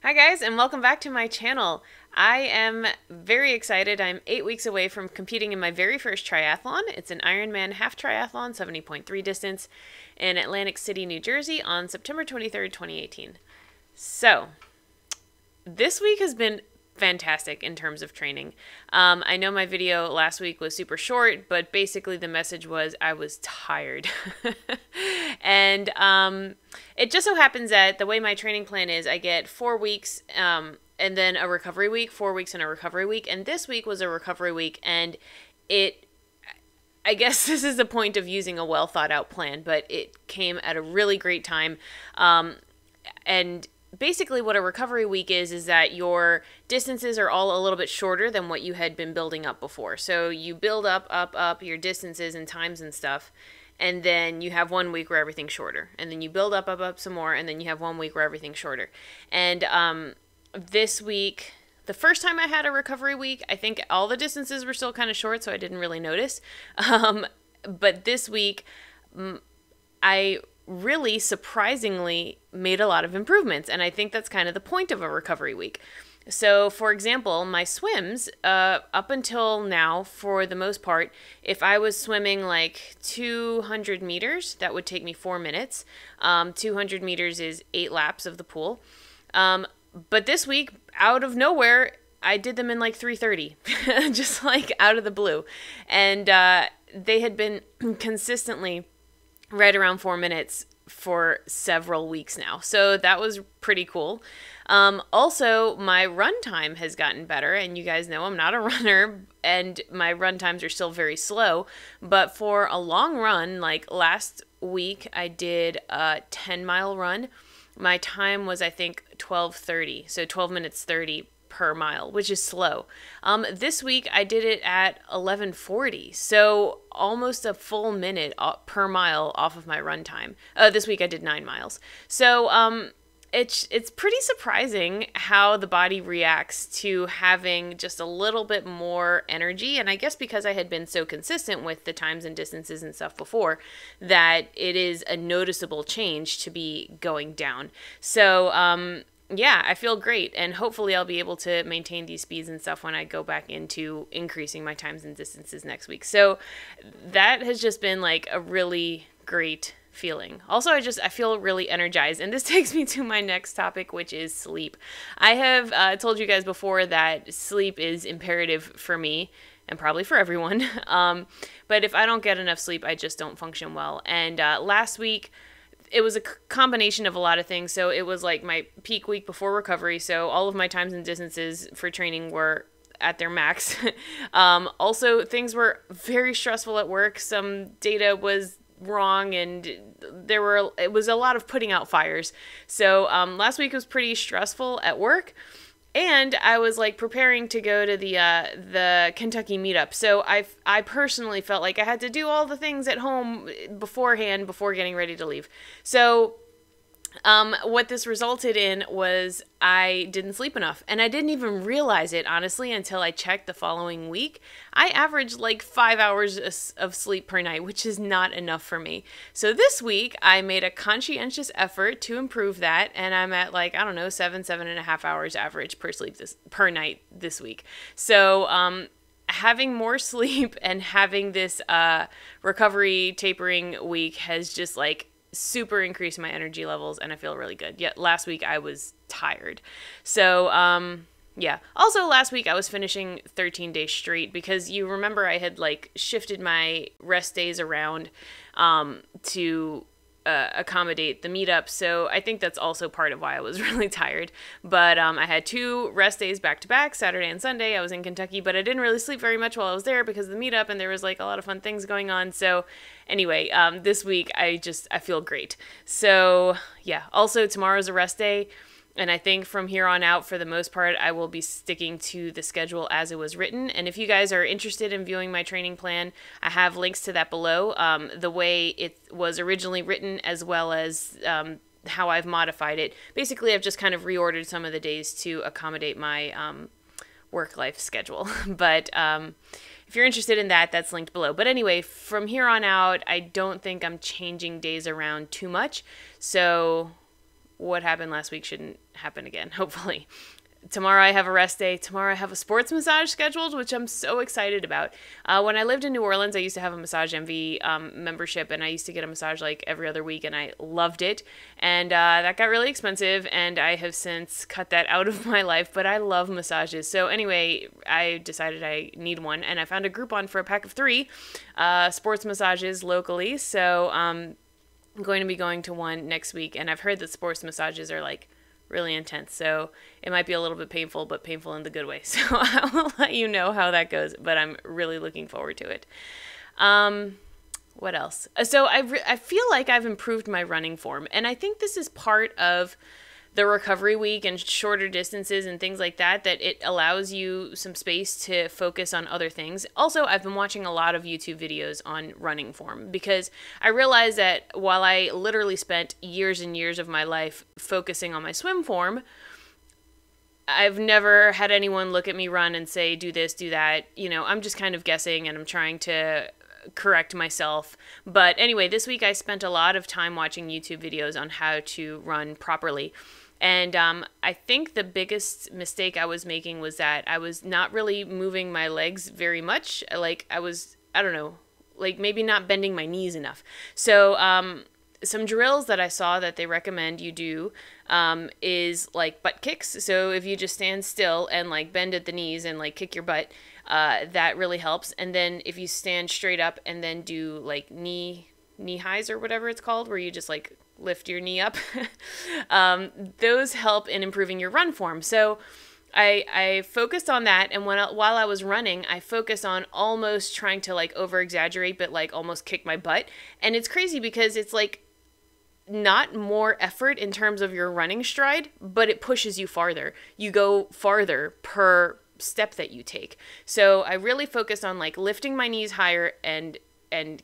Hi guys, and welcome back to my channel. I am very excited. I'm 8 weeks away from competing in my very first triathlon. It's an Ironman half triathlon, 70.3 distance, in Atlantic City, New Jersey on September 23rd, 2018. So, this week has been fantastic in terms of training. I know my video last week was super short, but basically the message was I was tired. And it just so happens that the way my training plan is, I get 4 weeks and then a recovery week, 4 weeks and a recovery week. And this week was a recovery week, and I guess this is the point of using a well thought out plan, but it came at a really great time. And basically what a recovery week is that your distances are all a little bit shorter than what you had been building up before. So you build up your distances and times and stuff, and then you have 1 week where everything's shorter. And then you build up some more, and then you have 1 week where everything's shorter. And this week, the first time I had a recovery week, I think all the distances were still kind of short, so I didn't really notice. But this week, I really surprisingly made a lot of improvements, and I think that's kind of the point of a recovery week. So, for example, my swims, up until now, for the most part, if I was swimming like 200 meters, that would take me 4 minutes. 200 meters is 8 laps of the pool. But this week, out of nowhere, I did them in like 3:30, just like out of the blue. And they had been consistently right around 4 minutes for several weeks now. So that was pretty cool. Also, my run time has gotten better, and you guys know I'm not a runner, and my run times are still very slow. But for a long run, like last week, I did a 10-mile run. My time was, I think, 12:30, so 12 minutes 30 per mile, which is slow. This week I did it at 11:40, so almost a full minute per mile off of my run time. This week I did 9 miles. So it's pretty surprising how the body reacts to having just a little bit more energy, and I guess because I had been so consistent with the times and distances and stuff before, that it is a noticeable change to be going down. So yeah, I feel great, and hopefully I'll be able to maintain these speeds and stuff when I go back into increasing my times and distances next week. So that has just been like a really great feeling. Also, I feel really energized, and this takes me to my next topic, which is sleep. I have told you guys before that sleep is imperative for me, and probably for everyone. But if I don't get enough sleep, I just don't function well. And last week, it was a combination of a lot of things. So it was like my peak week before recovery. So all of my times and distances for training were at their max. Also, things were very stressful at work. Some data was wrong, and it was a lot of putting out fires. So last week was pretty stressful at work. And I was like preparing to go to the Kentucky meetup. So I personally felt like I had to do all the things at home beforehand before getting ready to leave. So what this resulted in was I didn't sleep enough, and I didn't even realize it, honestly, until I checked the following week. I averaged like 5 hours of sleep per night, which is not enough for me. So this week I made a conscientious effort to improve that, and I'm at like, I don't know, 7.5 hours average per night this week. So having more sleep and having this recovery tapering week has just like super increased my energy levels, and I feel really good. Yet last week I was tired. So yeah. Also last week I was finishing 13 days straight, because you remember I had like shifted my rest days around to accommodate the meetup. So I think that's also part of why I was really tired. But I had 2 rest days back to back, Saturday and Sunday. I was in Kentucky, but I didn't really sleep very much while I was there because of the meetup, and there was like a lot of fun things going on. So anyway, this week I feel great. So yeah, also tomorrow's a rest day. And I think from here on out, for the most part, I will be sticking to the schedule as it was written. And if you guys are interested in viewing my training plan, I have links to that below. The way it was originally written, as well as how I've modified it. Basically, I've just kind of reordered some of the days to accommodate my work-life schedule. But if you're interested in that, that's linked below. But anyway, from here on out, I don't think I'm changing days around too much. So what happened last week shouldn't happen again, hopefully. Tomorrow I have a rest day. Tomorrow I have a sports massage scheduled, which I'm so excited about. When I lived in New Orleans, I used to have a Massage Envy membership, and I used to get a massage like every other week, and I loved it. And that got really expensive, and I have since cut that out of my life, but I love massages. So anyway, I decided I need one, and I found a Groupon for a pack of 3 sports massages locally. So I'm going to be going to one next week, and I've heard that sports massages are like really intense, so it might be a little bit painful, but painful in the good way. So I will let you know how that goes, but I'm really looking forward to it. What else? So I feel like I've improved my running form, and I think this is part of the recovery week and shorter distances and things like that, that it allows you some space to focus on other things. Also, I've been watching a lot of YouTube videos on running form, because I realized that while I literally spent years and years of my life focusing on my swim form, I've never had anyone look at me run and say, do this, do that. You know, I'm just kind of guessing, and I'm trying to correct myself. But anyway, this week I spent a lot of time watching YouTube videos on how to run properly. And I think the biggest mistake I was making was that I was not really moving my legs very much. Like I don't know, like maybe not bending my knees enough. So some drills that I saw that they recommend you do is like butt kicks. So if you just stand still and like bend at the knees and like kick your butt, that really helps. And then if you stand straight up and then do like knee highs or whatever it's called, where you just like lift your knee up, those help in improving your run form. So I focused on that, and while I was running, I focused on almost trying to like over exaggerate, but like almost kick my butt. And it's crazy because it's like not more effort in terms of your running stride, but it pushes you farther. You go farther per step that you take. So I really focused on like lifting my knees higher and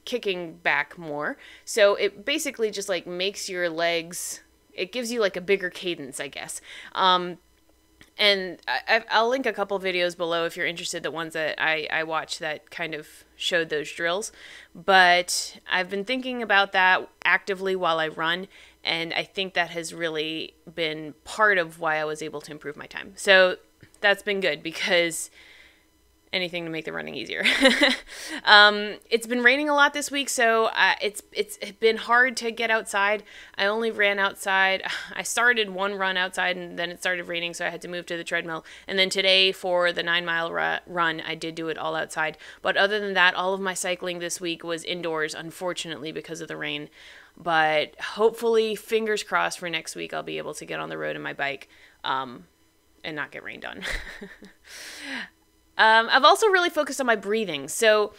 kicking back more. So it basically just like makes your legs, it gives you like a bigger cadence, I guess. And I'll link a couple videos below if you're interested, the ones that I watched that kind of showed those drills. But I've been thinking about that actively while I run, and I think that has really been part of why I was able to improve my time. So that's been good, because anything to make the running easier. It's been raining a lot this week, so it's been hard to get outside. I only ran outside. I started one run outside, and then it started raining, so I had to move to the treadmill. And then today for the 9-mile run, I did do it all outside. But other than that, all of my cycling this week was indoors, unfortunately, because of the rain. But hopefully, fingers crossed, for next week, I'll be able to get on the road in my bike and not get rained on. I've also really focused on my breathing. So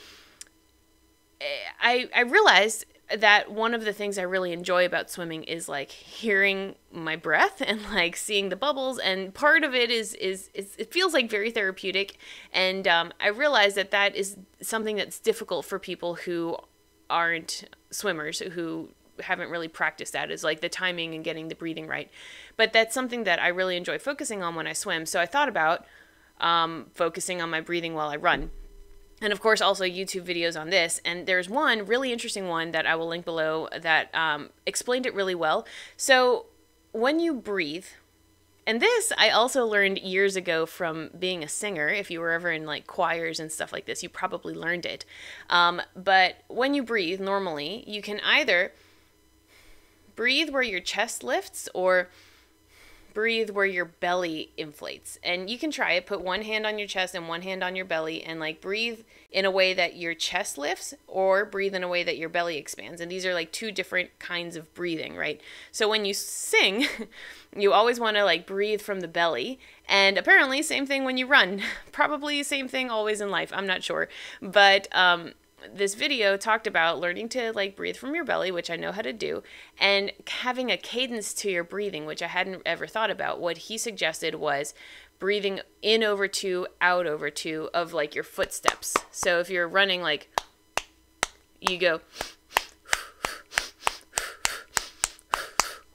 I realized that one of the things I really enjoy about swimming is like hearing my breath and like seeing the bubbles. And part of it is it feels like very therapeutic. And I realized that is something that's difficult for people who aren't swimmers, who haven't really practiced that, is like the timing and getting the breathing right. But that's something that I really enjoy focusing on when I swim. So I thought about focusing on my breathing while I run. And of course, also YouTube videos on this. And there's one really interesting one that I will link below that explained it really well. So when you breathe, and this I also learned years ago from being a singer. If you were ever in like choirs and stuff like this, you probably learned it. But when you breathe normally, you can either breathe where your chest lifts or breathe where your belly inflates. And you can try it. Put one hand on your chest and one hand on your belly, and like breathe in a way that your chest lifts, or breathe in a way that your belly expands. And these are like two different kinds of breathing, right? So when you sing, you always want to like breathe from the belly. And apparently same thing when you run. Probably same thing always in life. I'm not sure. But this video talked about learning to like breathe from your belly, which I know how to do, and having a cadence to your breathing, which I hadn't ever thought about. What he suggested was breathing in over 2, out over 2 of like your footsteps. So if you're running, like you go,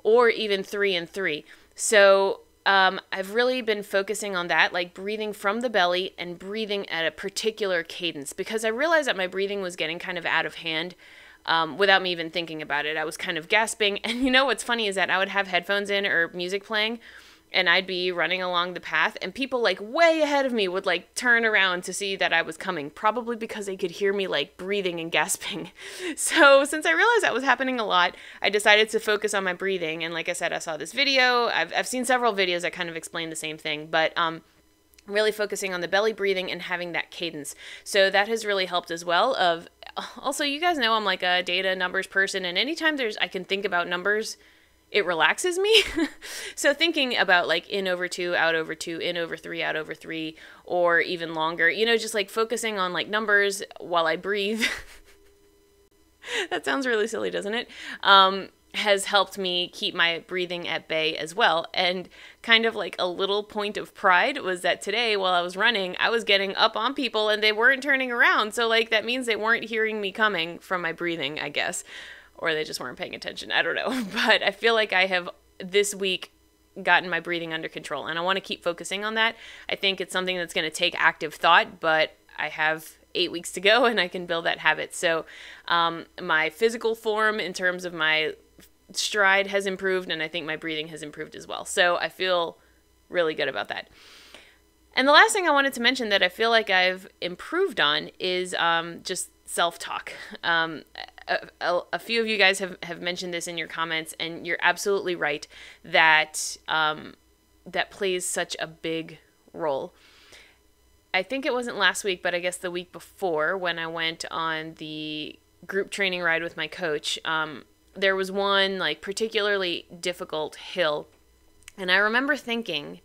or even 3 and 3. So I've really been focusing on that, like breathing from the belly and breathing at a particular cadence, because I realized that my breathing was getting kind of out of hand without me even thinking about it. I was kind of gasping. And you know what's funny is that I would have headphones in or music playing, and I'd be running along the path, and people like way ahead of me would like turn around to see that I was coming, probably because they could hear me like breathing and gasping. So since I realized that was happening a lot, I decided to focus on my breathing. And like I said, I saw this video. I've seen several videos that kind of explain the same thing, but really focusing on the belly breathing and having that cadence. So that has really helped as well. Also, you guys know I'm like a data numbers person, and anytime I can think about numbers, it relaxes me. So thinking about like in over 2, out over 2, in over 3, out over 3, or even longer, just like focusing on like numbers while I breathe. That sounds really silly, doesn't it? Has helped me keep my breathing at bay as well. And kind of like a little point of pride was that today while I was running, I was getting up on people and they weren't turning around. So like that means they weren't hearing me coming from my breathing, I guess. Or they just weren't paying attention. I don't know. But I feel like I have this week gotten my breathing under control, and I want to keep focusing on that. I think it's something that's going to take active thought, but I have 8 weeks to go and I can build that habit. So my physical form in terms of my stride has improved, and I think my breathing has improved as well. So I feel really good about that. And the last thing I wanted to mention that I feel like I've improved on is just self-talk. A few of you guys have mentioned this in your comments, and you're absolutely right that that plays such a big role. I think it wasn't last week, but I guess the week before when I went on the group training ride with my coach, there was one like particularly difficult hill, and I remember thinking,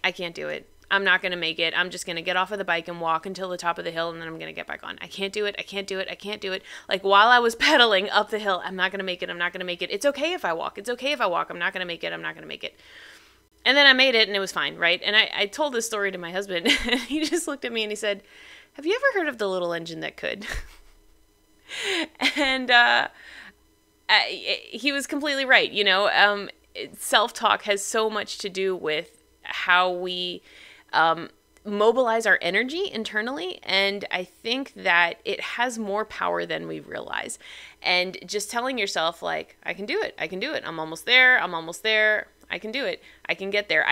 I can't do it. I'm not going to make it. I'm just going to get off of the bike and walk until the top of the hill, and then I'm going to get back on. I can't do it. I can't do it. I can't do it. Like while I was pedaling up the hill, I'm not going to make it. I'm not going to make it. It's okay if I walk. It's okay if I walk. I'm not going to make it. I'm not going to make it. And then I made it, and it was fine, right? And I told this story to my husband, and he just looked at me and he said, "Have you ever heard of the little engine that could?" And he was completely right. Self-talk has so much to do with how we mobilize our energy internally, and I think that it has more power than we realize. And just telling yourself like, I can do it, I'm almost there, I can do it, I can get there.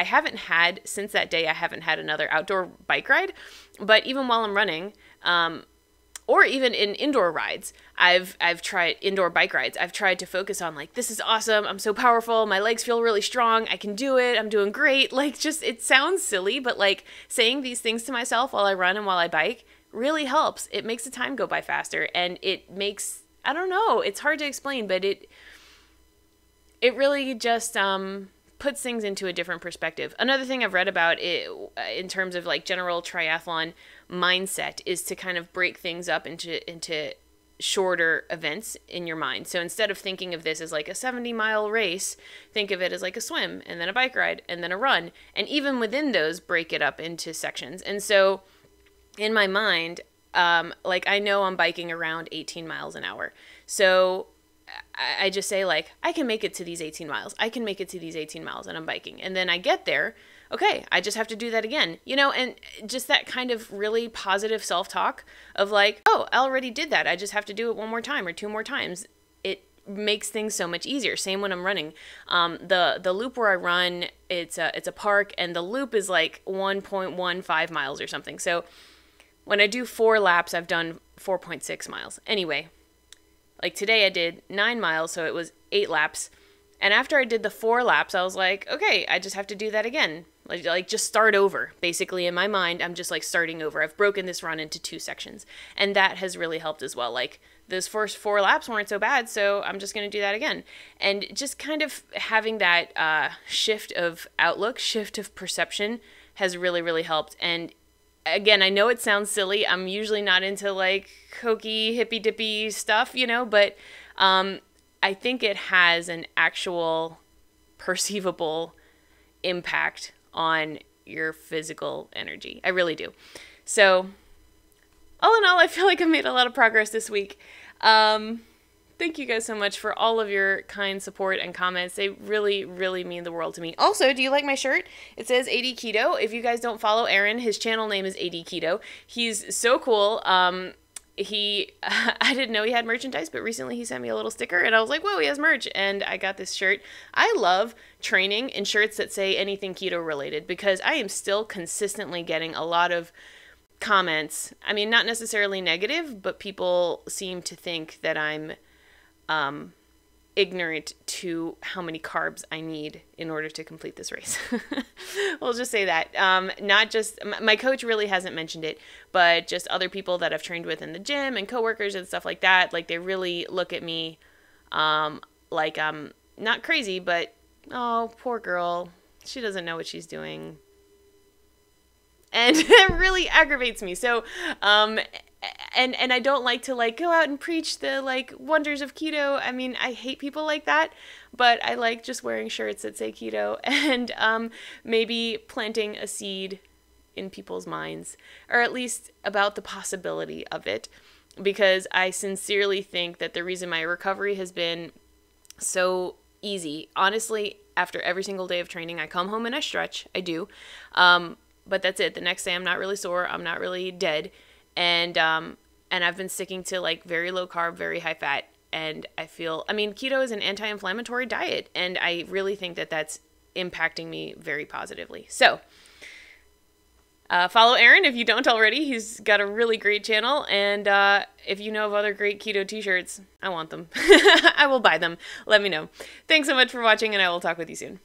Since that day, I haven't had another outdoor bike ride, but even while I'm running, or even in indoor rides, I've tried indoor bike rides. I've tried to focus on like, this is awesome. I'm so powerful. My legs feel really strong. I can do it. I'm doing great. Like it sounds silly, but like saying these things to myself while I run and while I bike really helps. It makes the time go by faster, and it makes, I don't know, it's hard to explain, but it really just, puts things into a different perspective. Another thing I've read about it, in terms of like general triathlon mindset, is to kind of break things up into shorter events in your mind. So instead of thinking of this as like a 70-mile race, think of it as like a swim and then a bike ride and then a run. And even within those, break it up into sections. And so in my mind, like I know I'm biking around 18 miles an hour. So I just say like, I can make it to these 18 miles. I can make it to these 18 miles, and I'm biking. And then I get there. Okay, I just have to do that again, and just that kind of really positive self-talk of like, oh, I already did that. I just have to do it one more time or 2 more times. It makes things so much easier. Same when I'm running. The loop where I run, it's a park, and the loop is like 1.15 miles or something. So when I do 4 laps, I've done 4.6 miles. Anyway, like today I did 9 miles, so it was 8 laps. And after I did the 4 laps, I was like, okay, I just have to do that again. Like just start over. Basically, in my mind, I'm just like starting over. I've broken this run into 2 sections. And that has really helped as well. Like those first 4 laps weren't so bad, so I'm just going to do that again. And just kind of having that shift of outlook, shift of perception has really, really helped. And again, I know it sounds silly. I'm usually not into like hokey, hippy-dippy stuff, but I think it has an actual perceivable impact on your physical energy. I really do. So all in all, I feel like I made a lot of progress this week. Thank you guys so much for all of your kind support and comments. They really, really mean the world to me. Also, do you like my shirt? It says AD Keto. If you guys don't follow Aaron, his channel name is AD Keto. He's so cool. I didn't know he had merchandise, but recently he sent me a little sticker and I was like, whoa, he has merch. And I got this shirt. I love training in shirts that say anything keto related because I am still consistently getting a lot of comments. I mean, not necessarily negative, but people seem to think that I'm ignorant to how many carbs I need in order to complete this race. We'll just say that. Not just, my coach really hasn't mentioned it, but just other people that I've trained with in the gym and coworkers and stuff like that. Like, they really look at me like I'm not crazy, but, oh, poor girl. She doesn't know what she's doing. And it really aggravates me. So, and I don't like to like go out and preach the like wonders of keto. I mean, I hate people like that, but I like just wearing shirts that say keto and maybe planting a seed in people's minds, or at least about the possibility of it, because I sincerely think that the reason my recovery has been so easy, honestly, after every single day of training, I come home and I stretch. I do. But that's it. The next day I'm not really sore. I'm not really dead. And I've been sticking to like very low carb, very high fat. And I mean, keto is an anti-inflammatory diet. And I really think that that's impacting me very positively. So follow Aaron if you don't already. He's got a really great channel. And if you know of other great keto t-shirts, I want them. I will buy them. Let me know. Thanks so much for watching, and I will talk with you soon.